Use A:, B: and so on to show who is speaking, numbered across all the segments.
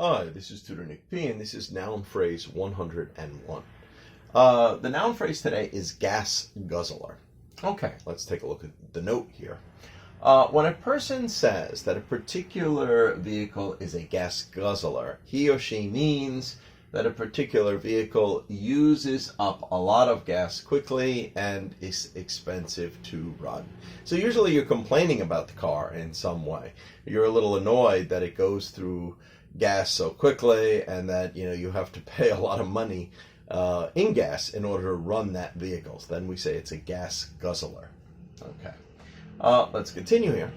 A: Hi, this is Tutor Nick P, and this is noun phrase 101. The noun phrase today is gas guzzler. Okay, let's take a look at the note here. When a person says that a particular vehicle is a gas guzzler, he or she means that a particular vehicle uses up a lot of gas quickly and is expensive to run. So usually you're complaining about the car in some way. You're a little annoyed that it goes through gas so quickly and that you have to pay a lot of money in gas in order to run that vehicle. So then we say it's a gas guzzler. Okay. Let's continue here.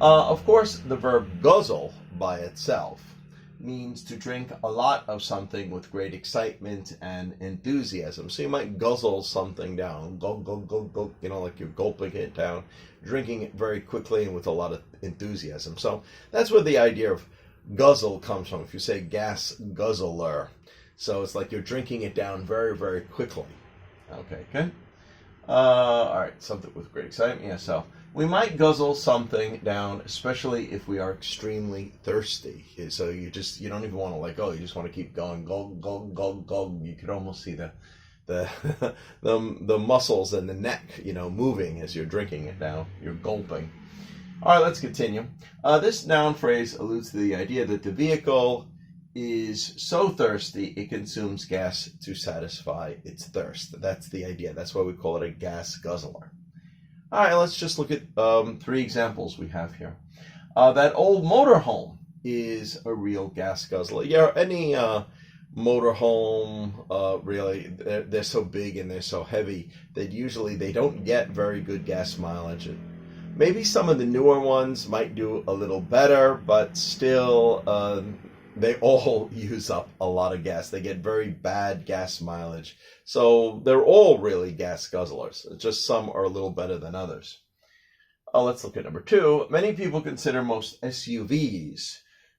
A: Of course, the verb guzzle by itself means to drink a lot of something with great excitement and enthusiasm. So you might guzzle something down, gulp, gulp, gulp, gulp, like you're gulping it down, drinking it very quickly and with a lot of enthusiasm. So that's where the idea of guzzle comes from. If you say gas guzzler, so it's like you're drinking it down very, very quickly. Okay, good. All right, something with great excitement. Yeah, so we might guzzle something down, especially if we are extremely thirsty. So you don't even want to let go. You just want to keep going, gulp, gulp, gulp, gulp. You could almost see the muscles in the neck, moving as you're drinking it down. You're gulping. All right, let's continue. This noun phrase alludes to the idea that the vehicle is so thirsty it consumes gas to satisfy its thirst. That's the idea. That's why we call it a gas guzzler. All right, let's just look at 3 examples we have here. That old motorhome is a real gas guzzler. Yeah, any motorhome, really, they're so big and they're so heavy that usually they don't get very good gas mileage. Maybe some of the newer ones might do a little better, but still, they all use up a lot of gas. They get very bad gas mileage. So they're all really gas guzzlers. Just some are a little better than others. Let's look at number 2. Many people consider most SUVs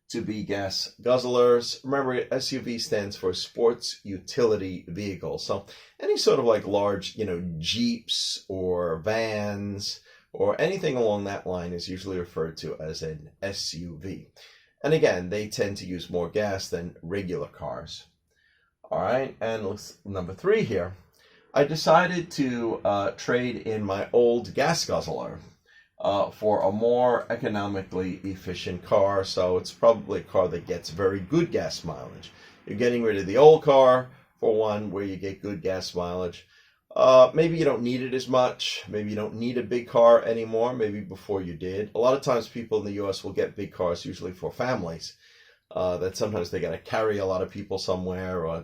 A: to be gas guzzlers. Remember, SUV stands for sports utility vehicle. So any sort of like large, Jeeps or vans or anything along that line is usually referred to as an SUV. And again, they tend to use more gas than regular cars. All right, and number 3 here. I decided to trade in my old gas guzzler for a more economically efficient car. So it's probably a car that gets very good gas mileage. You're getting rid of the old car for one where you get good gas mileage. Maybe you don't need it as much. Maybe you don't need a big car anymore. Maybe before you did. A lot of times people in the U.S. will get big cars, usually for families, that sometimes they got to carry a lot of people somewhere or,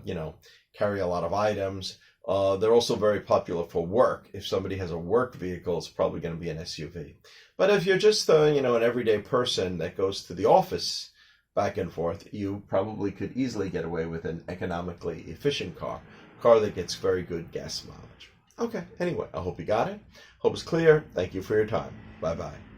A: carry a lot of items. They're also very popular for work. If somebody has a work vehicle, it's probably going to be an SUV. But if you're just, an everyday person that goes to the office back and forth, you probably could easily get away with an economically efficient car that gets very good gas mileage. Okay, anyway, I hope you got it. Hope it's clear. Thank you for your time. Bye-bye.